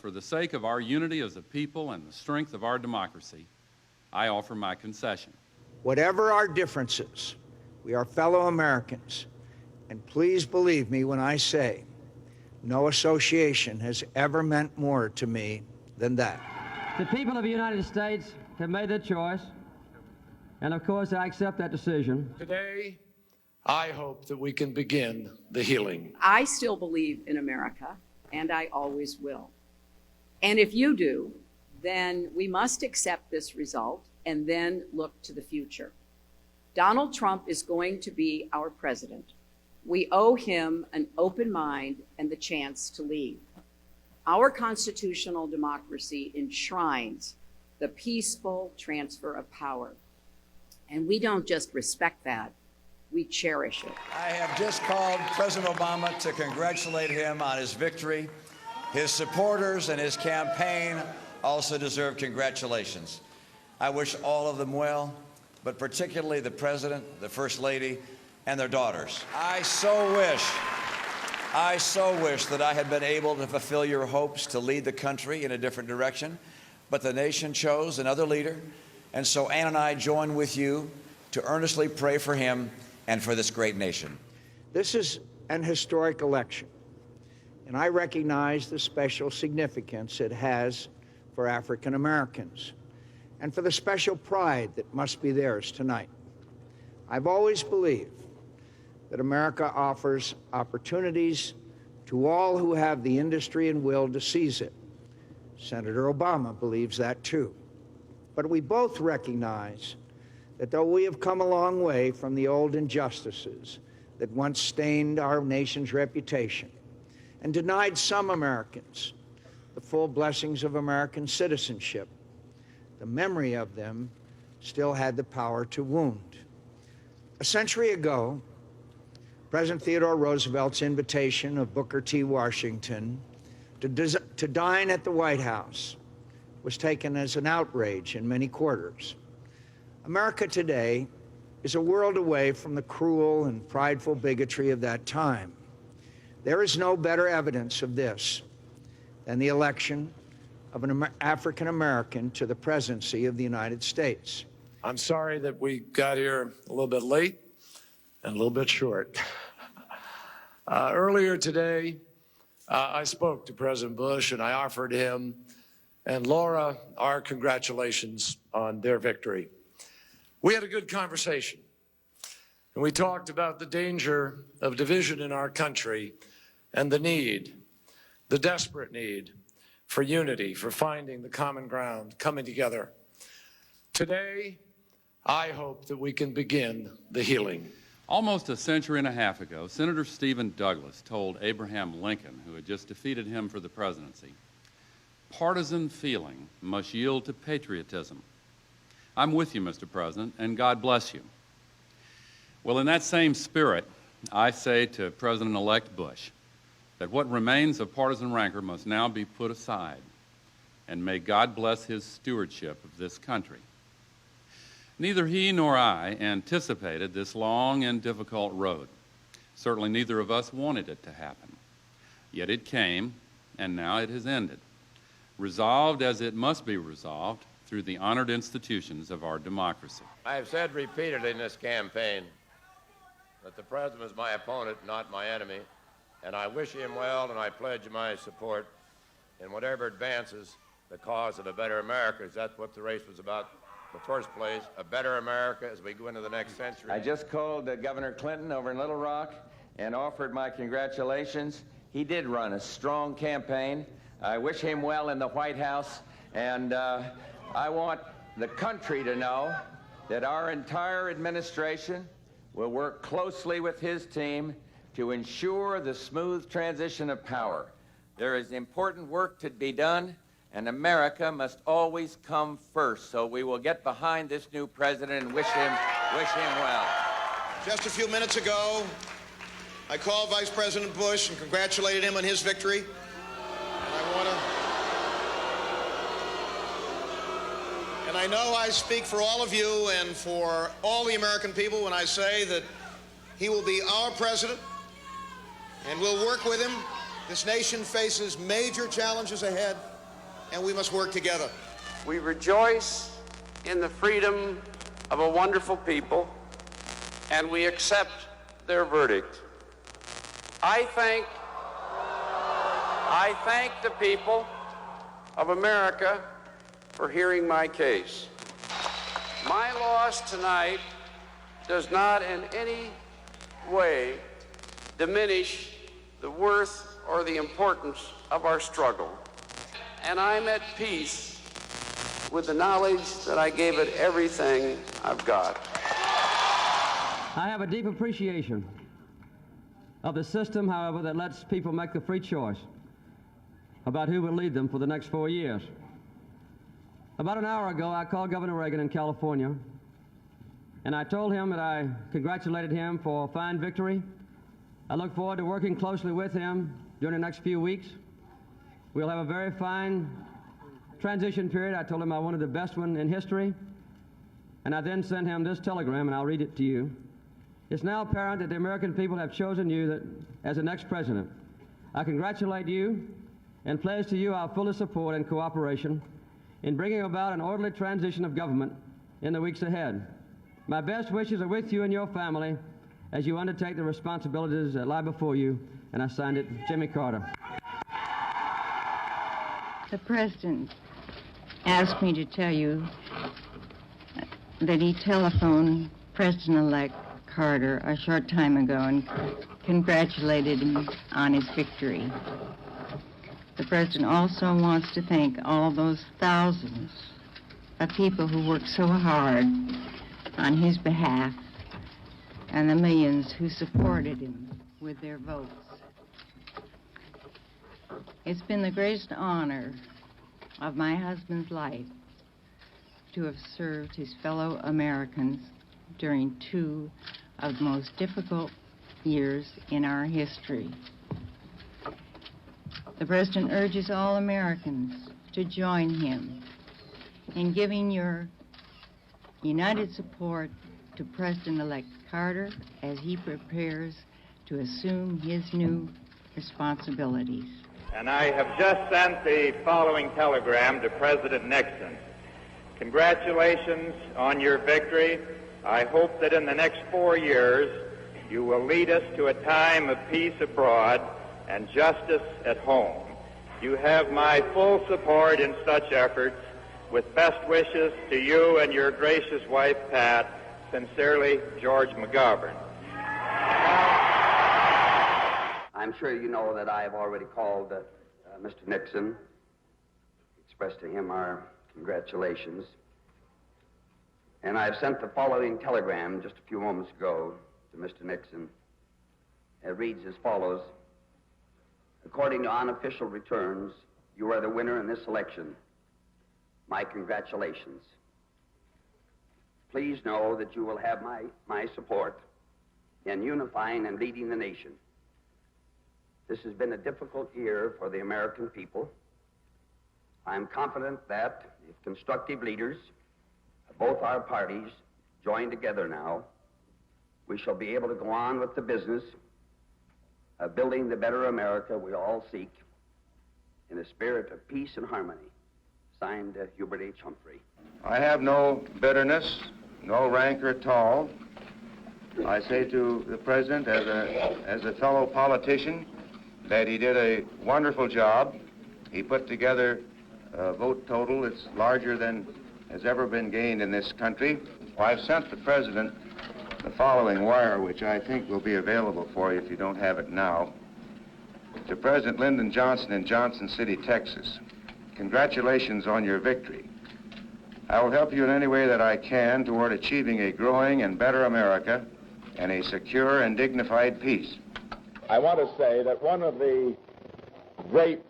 for the sake of our unity as a people and the strength of our democracy, I offer my concession. Whatever our differences, we are fellow Americans. And please believe me when I say, no association has ever meant more to me than that. The people of the United States have made their choice, and of course I accept that decision. Today, I hope that we can begin the healing. I still believe in America, and I always will. And if you do, then we must accept this result and then look to the future. Donald Trump is going to be our president. We owe him an open mind and the chance to lead. Our constitutional democracy enshrines the peaceful transfer of power. And we don't just respect that, we cherish it. I have just called President Obama to congratulate him on his victory. His supporters and his campaign also deserve congratulations. I wish all of them well, but particularly the President, the First Lady, and their daughters. I so wish that I had been able to fulfill your hopes to lead the country in a different direction, but the nation chose another leader, and so Ann and I join with you to earnestly pray for him and for this great nation. This is an historic election, and I recognize the special significance it has for African Americans and for the special pride that must be theirs tonight. I've always believed that America offers opportunities to all who have the industry and will to seize it. Senator Obama believes that too. But we both recognize that though we have come a long way from the old injustices that once stained our nation's reputation and denied some Americans the full blessings of American citizenship, the memory of them still had the power to wound. A century ago, President Theodore Roosevelt's invitation of Booker T. Washington to dine at the White House was taken as an outrage in many quarters. America today is a world away from the cruel and prideful bigotry of that time. There is no better evidence of this than the election of an African American to the presidency of the United States. I'm sorry that we got here a little bit late and a little bit short. Earlier today, I spoke to President Bush and I offered him and Laura our congratulations on their victory. We had a good conversation, and we talked about the danger of division in our country and the desperate need for unity, for finding the common ground, coming together. Today, I hope that we can begin the healing. Almost a century and a half ago, Senator Stephen Douglas told Abraham Lincoln, who had just defeated him for the presidency, "Partisan feeling must yield to patriotism." I'm with you, Mr. President, and God bless you. Well, in that same spirit, I say to President-elect Bush that what remains of partisan rancor must now be put aside, and may God bless his stewardship of this country. Neither he nor I anticipated this long and difficult road. Certainly neither of us wanted it to happen. Yet it came, and now it has ended, resolved as it must be resolved through the honored institutions of our democracy. I have said repeatedly in this campaign that the President is my opponent, not my enemy, and I wish him well, and I pledge my support in whatever advances the cause of a better America, because that's what the race was about in the first place, a better America as we go into the next century. I just called Governor Clinton over in Little Rock and offered my congratulations. He did run a strong campaign. I wish him well in the White House, and I want the country to know that our entire administration will work closely with his team to ensure the smooth transition of power. There is important work to be done, and America must always come first. So we will get behind this new president and wish him well. Just a few minutes ago, I called Vice President Bush and congratulated him on his victory. And I know I speak for all of you and for all the American people when I say that he will be our president, and we'll work with him This nation faces major challenges ahead, and we must work together. We rejoice in the freedom of a wonderful people, and we accept their verdict. I thank the people of America for hearing my case. My loss tonight does not in any way diminish the worth or the importance of our struggle. And I'm at peace with the knowledge that I gave it everything I've got. I have a deep appreciation of the system, however, that lets people make the free choice about who will lead them for the next 4 years. About an hour ago, I called Governor Reagan in California, and I told him that I congratulated him for a fine victory. I look forward to working closely with him during the next few weeks. We'll have a very fine transition period. I told him I wanted the best one in history, and I then sent him this telegram, and I'll read it to you. It's now apparent that the American people have chosen you as the next president. I congratulate you and pledge to you our fullest support and cooperation in bringing about an orderly transition of government in the weeks ahead. My best wishes are with you and your family as you undertake the responsibilities that lie before you, and I signed it, Jimmy Carter. The President asked me to tell you that he telephoned President-elect Carter a short time ago and congratulated him on his victory. The President also wants to thank all those thousands of people who worked so hard on his behalf and the millions who supported him with their votes. It's been the greatest honor of my husband's life to have served his fellow Americans during 2 of the most difficult years in our history. The President urges all Americans to join him in giving your united support to President-elect Carter as he prepares to assume his new responsibilities. And I have just sent the following telegram to President Nixon. Congratulations on your victory. I hope that in the next 4 years you will lead us to a time of peace abroad and justice at home. You have my full support in such efforts. With best wishes to you and your gracious wife, Pat. Sincerely, George McGovern. I'm sure you know that I have already called Mr. Nixon, expressed to him our congratulations. And I've sent the following telegram just a few moments ago to Mr. Nixon. It reads as follows. According to unofficial returns, you are the winner in this election. My congratulations. Please know that you will have my support in unifying and leading the nation. This has been a difficult year for the American people. I am confident that if constructive leaders of both our parties join together now, we shall be able to go on with the business of building the better America we all seek in a spirit of peace and harmony. Signed, Hubert H. Humphrey. I have no bitterness, no rancor at all. I say to the President, as a fellow politician, that he did a wonderful job. He put together a vote total that's larger than has ever been gained in this country. I've sent the President the following wire, which I think will be available for you if you don't have it now. To President Lyndon Johnson in Johnson City, Texas. Congratulations on your victory. I will help you in any way that I can toward achieving a growing and better America and a secure and dignified peace. I want to say that one of the great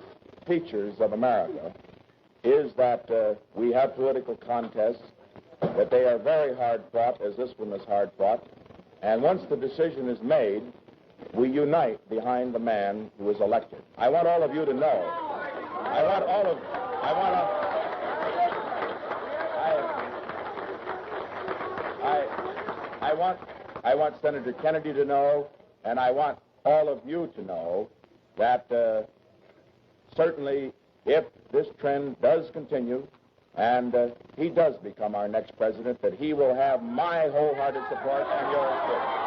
features of America is that we have political contests, that they are very hard fought, as this one is hard fought, and once the decision is made, we unite behind the man who is elected. I want all of you to know. I want Senator Kennedy to know, and I want all of you to know that certainly if this trend does continue and he does become our next president, that he will have my wholehearted support and yours too.